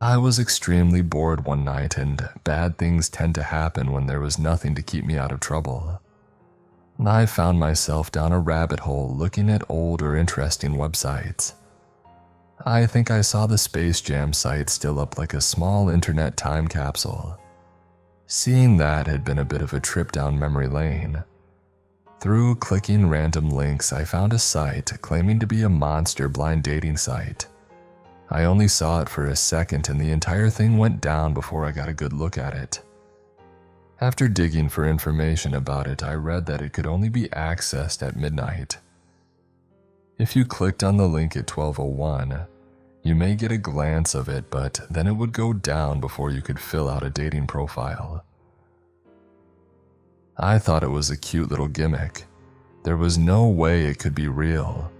I was extremely bored one night, and bad things tend to happen when there was nothing to keep me out of trouble. I found myself down a rabbit hole looking at old or interesting websites. I think I saw the Space Jam site still up like a small internet time capsule. Seeing that had been a bit of a trip down memory lane. Through clicking random links, I found a site claiming to be a monster blind dating site. I only saw it for a second and the entire thing went down before I got a good look at it. After digging for information about it, I read that it could only be accessed at midnight. If you clicked on the link at 12:01, you may get a glance of it, but then it would go down before you could fill out a dating profile. I thought it was a cute little gimmick. There was no way it could be real.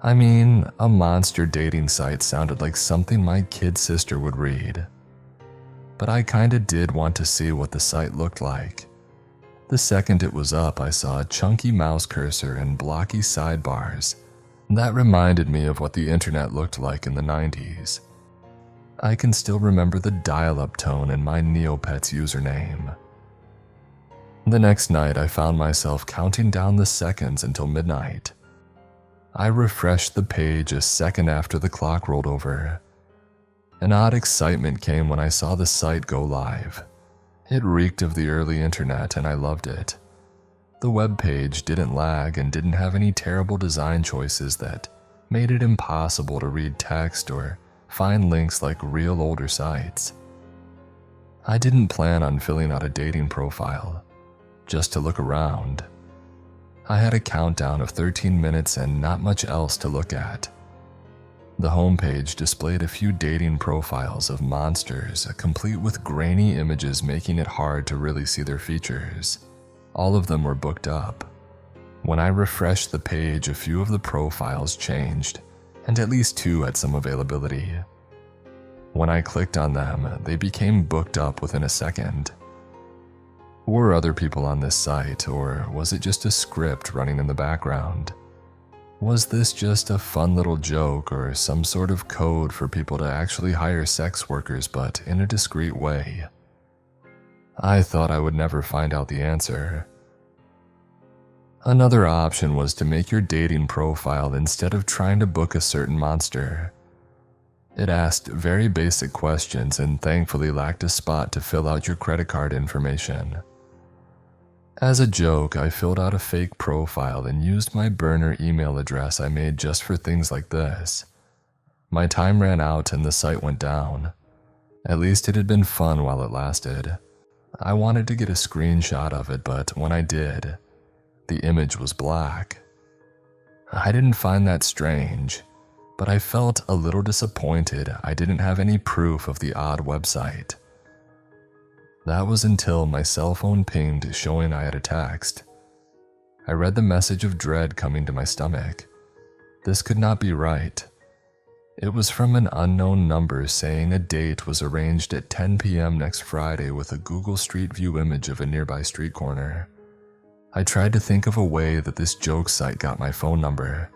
I mean, a monster dating site sounded like something my kid sister would read. But I kinda did want to see what the site looked like. The second it was up, I saw a chunky mouse cursor and blocky sidebars. That reminded me of what the internet looked like in the 90s. I can still remember the dial-up tone in my Neopets username. The next night, I found myself counting down the seconds until midnight. I refreshed the page a second after the clock rolled over. An odd excitement came when I saw the site go live. It reeked of the early internet and I loved it. The web page didn't lag and didn't have any terrible design choices that made it impossible to read text or find links like real older sites. I didn't plan on filling out a dating profile, just to look around. I had a countdown of 13 minutes and not much else to look at. The homepage displayed a few dating profiles of monsters, complete with grainy images making it hard to really see their features. All of them were booked up. When I refreshed the page, a few of the profiles changed, and at least 2 had some availability. When I clicked on them, they became booked up within a second. Were other people on this site, or was it just a script running in the background? Was this just a fun little joke or some sort of code for people to actually hire sex workers, but in a discreet way? I thought I would never find out the answer. Another option was to make your dating profile instead of trying to book a certain monster. It asked very basic questions and thankfully lacked a spot to fill out your credit card information. As a joke, I filled out a fake profile and used my burner email address I made just for things like this. My time ran out and the site went down. At least it had been fun while it lasted. I wanted to get a screenshot of it, but when I did, the image was black. I didn't find that strange, but I felt a little disappointed I didn't have any proof of the odd website. That was until my cell phone pinged showing I had a text. I read the message of dread coming to my stomach. This could not be right. It was from an unknown number saying a date was arranged at 10 p.m. next Friday with a Google Street View image of a nearby street corner. I tried to think of a way that this joke site got my phone number.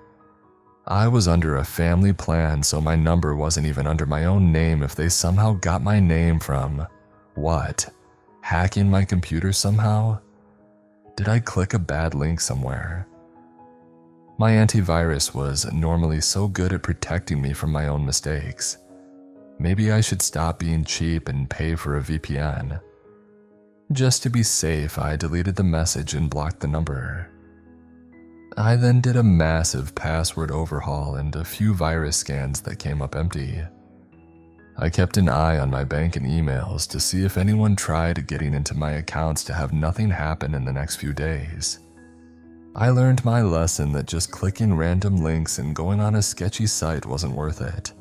I was under a family plan, so my number wasn't even under my own name if they somehow got my name from, what? Hacking my computer somehow? Did I click a bad link somewhere? My antivirus was normally so good at protecting me from my own mistakes. Maybe I should stop being cheap and pay for a VPN. Just to be safe, I deleted the message and blocked the number. I then did a massive password overhaul and a few virus scans that came up empty. I kept an eye on my bank and emails to see if anyone tried getting into my accounts to have nothing happen in the next few days. I learned my lesson that just clicking random links and going on a sketchy site wasn't worth it.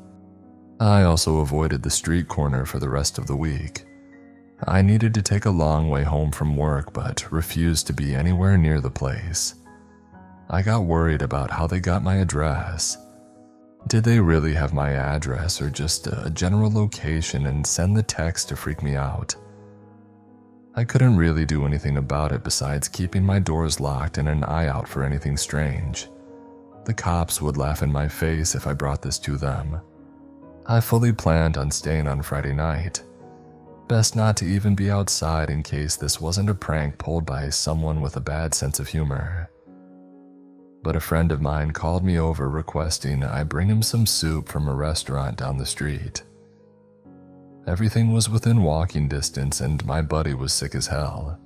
I also avoided the street corner for the rest of the week. I needed to take a long way home from work but refused to be anywhere near the place. I got worried about how they got my address. Did they really have my address or just a general location and send the text to freak me out? I couldn't really do anything about it besides keeping my doors locked and an eye out for anything strange. The cops would laugh in my face if I brought this to them. I fully planned on staying on Friday night. Best not to even be outside in case this wasn't a prank pulled by someone with a bad sense of humor. But a friend of mine called me over requesting I bring him some soup from a restaurant down the street. Everything was within walking distance and my buddy was sick as hell.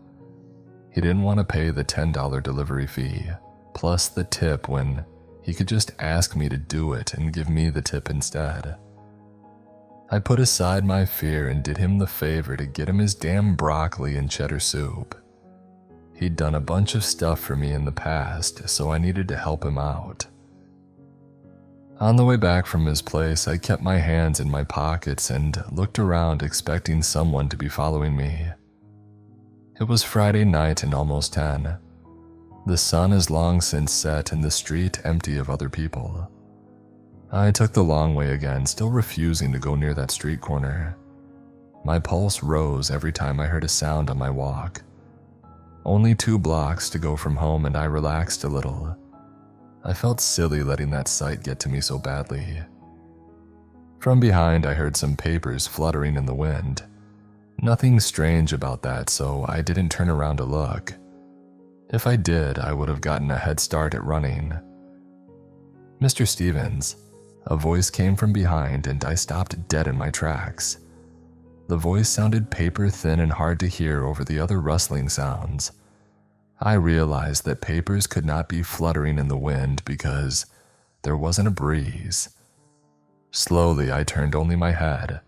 He didn't want to pay the $10 delivery fee, plus the tip when he could just ask me to do it and give me the tip instead. I put aside my fear and did him the favor to get him his damn broccoli and cheddar soup. He'd done a bunch of stuff for me in the past, so I needed to help him out. On the way back from his place, I kept my hands in my pockets and looked around expecting someone to be following me. It was Friday night and almost 10. The sun has long since set and the street empty of other people. I took the long way again, still refusing to go near that street corner. My pulse rose every time I heard a sound on my walk. Only 2 blocks to go from home and I relaxed a little. I felt silly letting that sight get to me so badly. From behind, I heard some papers fluttering in the wind. Nothing strange about that, so I didn't turn around to look. If I did, I would have gotten a head start at running. "Mr. Stevens," a voice came from behind and I stopped dead in my tracks. The voice sounded paper thin and hard to hear over the other rustling sounds. I realized that papers could not be fluttering in the wind because there wasn't a breeze. Slowly, I turned only my head,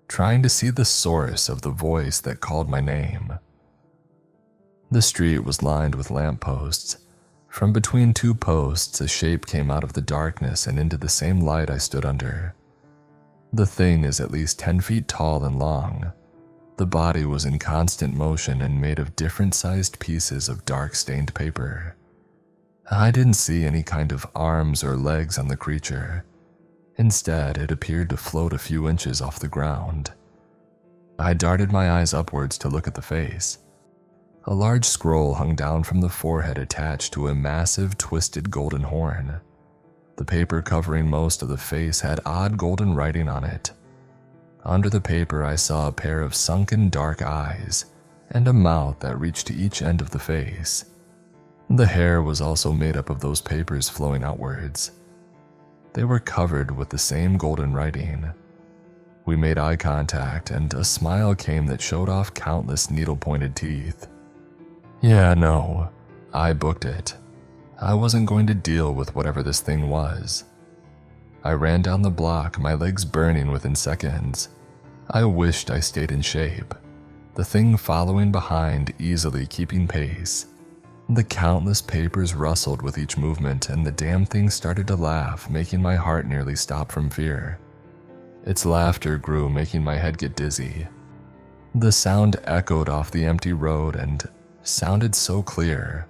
trying to see the source of the voice that called my name. The street was lined with lampposts. From between 2 posts, a shape came out of the darkness and into the same light I stood under. The thing is at least 10 feet tall and long. The body was in constant motion and made of different-sized pieces of dark-stained paper. I didn't see any kind of arms or legs on the creature. Instead, it appeared to float a few inches off the ground. I darted my eyes upwards to look at the face. A large scroll hung down from the forehead attached to a massive, twisted golden horn. The paper covering most of the face had odd golden writing on it. Under the paper, I saw a pair of sunken dark eyes and a mouth that reached to each end of the face. The hair was also made up of those papers flowing outwards. They were covered with the same golden writing. We made eye contact and a smile came that showed off countless needle-pointed teeth. Yeah, no, I booked it. I wasn't going to deal with whatever this thing was. I ran down the block, my legs burning within seconds. I wished I stayed in shape, the thing following behind, easily keeping pace. The countless papers rustled with each movement and the damn thing started to laugh, making my heart nearly stop from fear. Its laughter grew, making my head get dizzy. The sound echoed off the empty road and sounded so clear,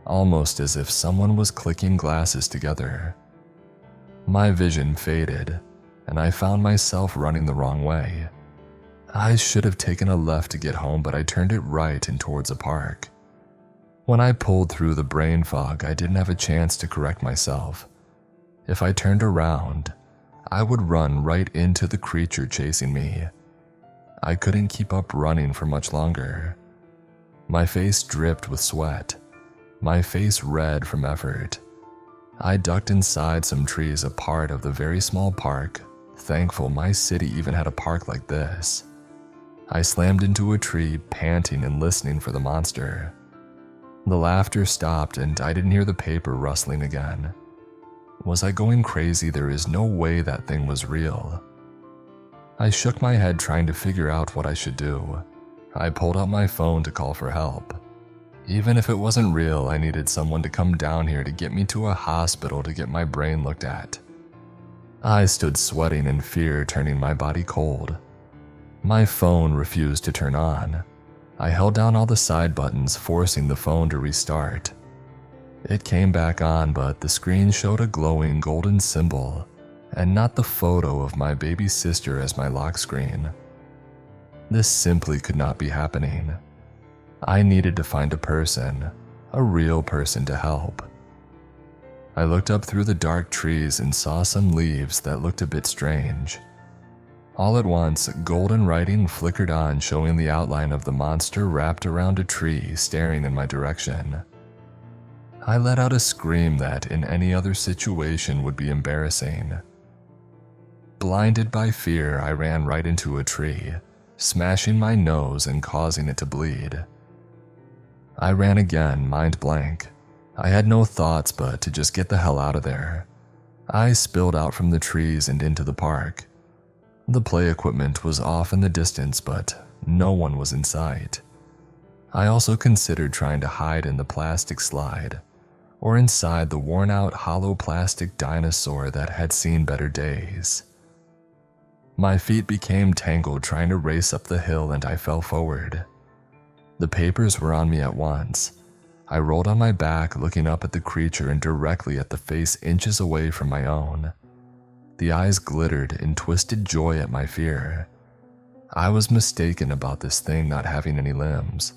almost as if someone was clicking glasses together. My vision faded, and I found myself running the wrong way. I should have taken a left to get home, but I turned it right and towards a park. When I pulled through the brain fog, I didn't have a chance to correct myself. If I turned around, I would run right into the creature chasing me. I couldn't keep up running for much longer. My face dripped with sweat, my face red from effort. I ducked inside some trees, a part of the very small park, thankful my city even had a park like this. I slammed into a tree, panting and listening for the monster. The laughter stopped and I didn't hear the paper rustling again. Was I going crazy? There is no way that thing was real. I shook my head trying to figure out what I should do. I pulled out my phone to call for help. Even if it wasn't real, I needed someone to come down here to get me to a hospital to get my brain looked at. I stood sweating in fear, turning my body cold. My phone refused to turn on. I held down all the side buttons, forcing the phone to restart. It came back on, but the screen showed a glowing golden symbol, and not the photo of my baby sister as my lock screen. This simply could not be happening. I needed to find a person, a real person to help. I looked up through the dark trees and saw some leaves that looked a bit strange. All at once, golden writing flickered on, showing the outline of the monster wrapped around a tree, staring in my direction. I let out a scream that, in any other situation, would be embarrassing. Blinded by fear, I ran right into a tree, smashing my nose and causing it to bleed. I ran again, mind blank. I had no thoughts but to just get the hell out of there. I spilled out from the trees and into the park. The play equipment was off in the distance, but no one was in sight. I also considered trying to hide in the plastic slide, or inside the worn-out hollow plastic dinosaur that had seen better days. My feet became tangled trying to race up the hill, and I fell forward. The papers were on me at once. I rolled on my back, looking up at the creature and directly at the face inches away from my own. The eyes glittered in twisted joy at my fear. I was mistaken about this thing not having any limbs.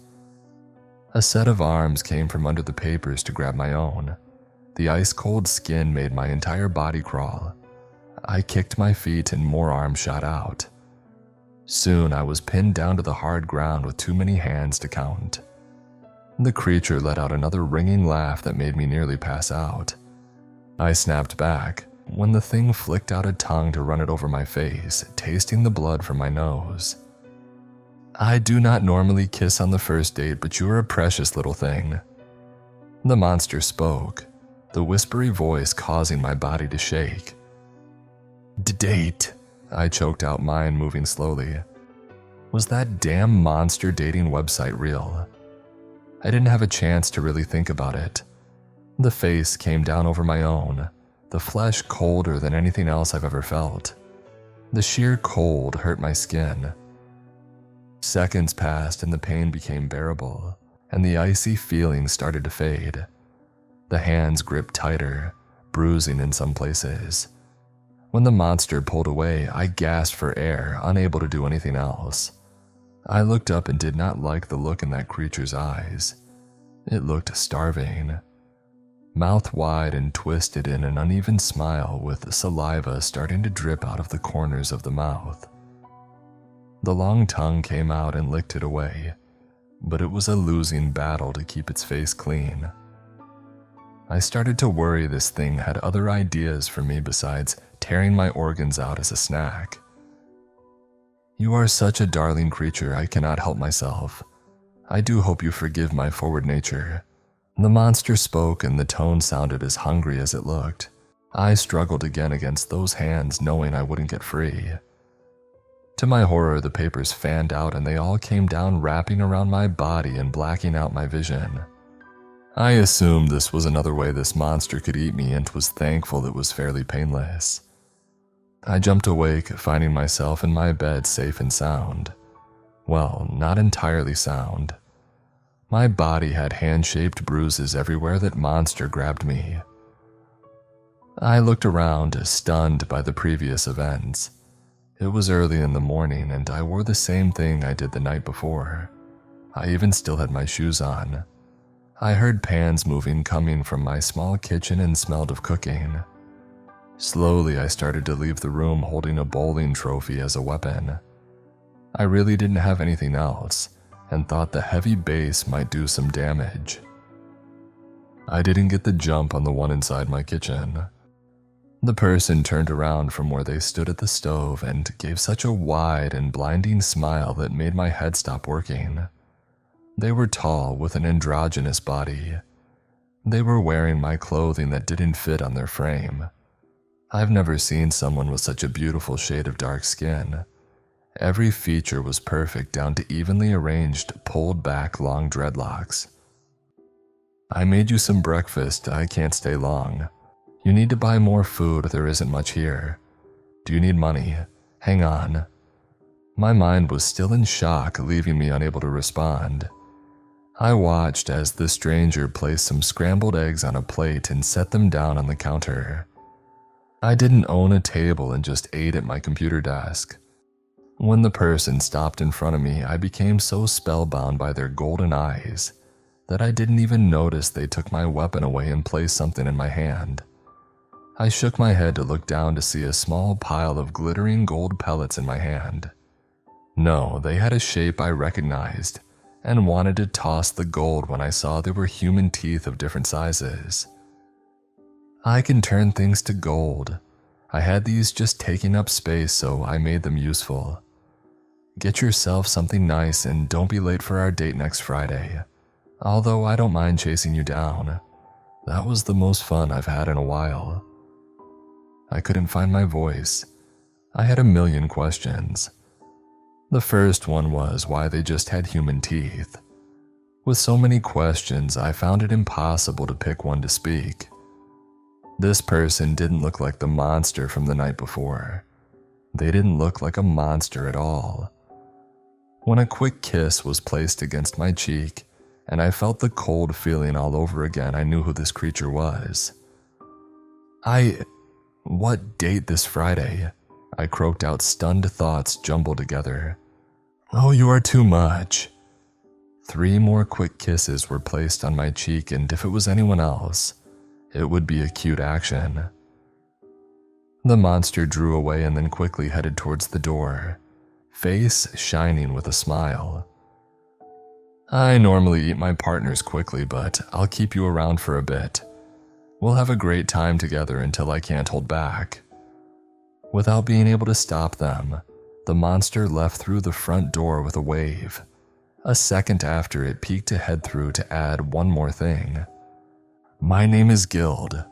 A set of arms came from under the papers to grab my own. The ice-cold skin made my entire body crawl. I kicked my feet and more arms shot out. Soon I was pinned down to the hard ground with too many hands to count. The creature let out another ringing laugh that made me nearly pass out. I snapped back when the thing flicked out a tongue to run it over my face, tasting the blood from my nose. "I do not normally kiss on the first date, but you are a precious little thing." The monster spoke, the whispery voice causing my body to shake. "Date," I choked out, mine moving slowly. Was that damn monster dating website real? I didn't have a chance to really think about it. The face came down over my own, the flesh colder than anything else I've ever felt. The sheer cold hurt my skin. Seconds passed and the pain became bearable, and the icy feeling started to fade. The hands gripped tighter, bruising in some places. When the monster pulled away, I gasped for air, unable to do anything else. I looked up and did not like the look in that creature's eyes. It looked starving. Mouth wide and twisted in an uneven smile, with saliva starting to drip out of the corners of the mouth. The long tongue came out and licked it away, but it was a losing battle to keep its face clean. I started to worry this thing had other ideas for me besides tearing my organs out as a snack. "You are such a darling creature, I cannot help myself. I do hope you forgive my forward nature." The monster spoke and the tone sounded as hungry as it looked. I struggled again against those hands, knowing I wouldn't get free. To my horror, the papers fanned out and they all came down, wrapping around my body and blacking out my vision. I assumed this was another way this monster could eat me and was thankful it was fairly painless. I jumped awake, finding myself in my bed safe and sound. Well, not entirely sound. My body had hand-shaped bruises everywhere that monster grabbed me. I looked around, stunned by the previous events. It was early in the morning and I wore the same thing I did the night before. I even still had my shoes on. I heard pans moving coming from my small kitchen and smelled of cooking. Slowly, I started to leave the room holding a bowling trophy as a weapon. I really didn't have anything else, and thought the heavy base might do some damage. I didn't get the jump on the one inside my kitchen. The person turned around from where they stood at the stove and gave such a wide and blinding smile that made my head stop working. They were tall with an androgynous body. They were wearing my clothing that didn't fit on their frame. I've never seen someone with such a beautiful shade of dark skin. Every feature was perfect down to evenly arranged, pulled back long dreadlocks. "I made you some breakfast, I can't stay long. You need to buy more food, there isn't much here. Do you need money? Hang on." My mind was still in shock, leaving me unable to respond. I watched as the stranger placed some scrambled eggs on a plate and set them down on the counter. I didn't own a table and just ate at my computer desk. When the person stopped in front of me, I became so spellbound by their golden eyes that I didn't even notice they took my weapon away and placed something in my hand. I shook my head to look down to see a small pile of glittering gold pellets in my hand. No, they had a shape I recognized, and wanted to toss the gold when I saw they were human teeth of different sizes. I can turn things to gold. I had these just taking up space, so I made them useful. Get yourself something nice and don't be late for our date next Friday. Although I don't mind chasing you down. That was the most fun I've had in a while. I couldn't find my voice. I had a million questions. The first one was why they just had human teeth. With so many questions, I found it impossible to pick one to speak. This person didn't look like the monster from the night before. They didn't look like a monster at all. When a quick kiss was placed against my cheek, and I felt the cold feeling all over again, I knew who this creature was. What date this Friday? I croaked out, stunned thoughts jumbled together. Oh, you are too much. 3 more quick kisses were placed on my cheek, and if it was anyone else, it would be a cute action. The monster drew away and then quickly headed towards the door, face shining with a smile. I normally eat my partners quickly, but I'll keep you around for a bit. We'll have a great time together until I can't hold back. Without being able to stop them, the monster left through the front door with a wave. A second after, it peeked to head through to add one more thing. My name is Guild.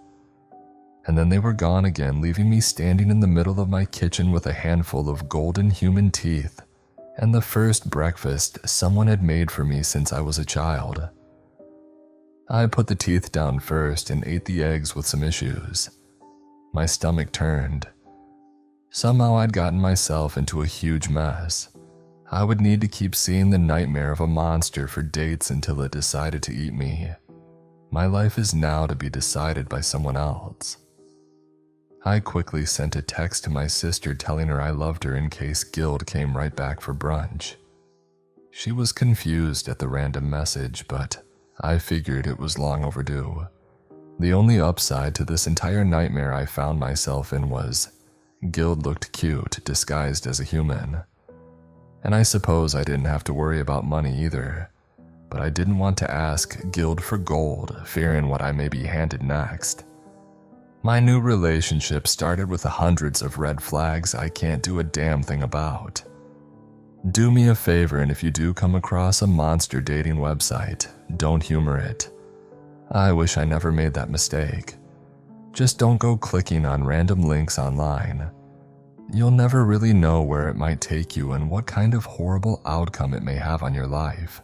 And then they were gone again, leaving me standing in the middle of my kitchen with a handful of golden human teeth and the first breakfast someone had made for me since I was a child. I put the teeth down first and ate the eggs with some issues. My stomach turned. Somehow I'd gotten myself into a huge mess. I would need to keep seeing the nightmare of a monster for dates until it decided to eat me. My life is now to be decided by someone else. I quickly sent a text to my sister telling her I loved her in case Guild came right back for brunch. She was confused at the random message, but I figured it was long overdue. The only upside to this entire nightmare I found myself in was Guild looked cute, disguised as a human. And I suppose I didn't have to worry about money either, but I didn't want to ask Guild for gold, fearing what I may be handed next. My new relationship started with hundreds of red flags I can't do a damn thing about. Do me a favor, and if you do come across a monster dating website, don't humor it. I wish I never made that mistake. Just don't go clicking on random links online. You'll never really know where it might take you and what kind of horrible outcome it may have on your life.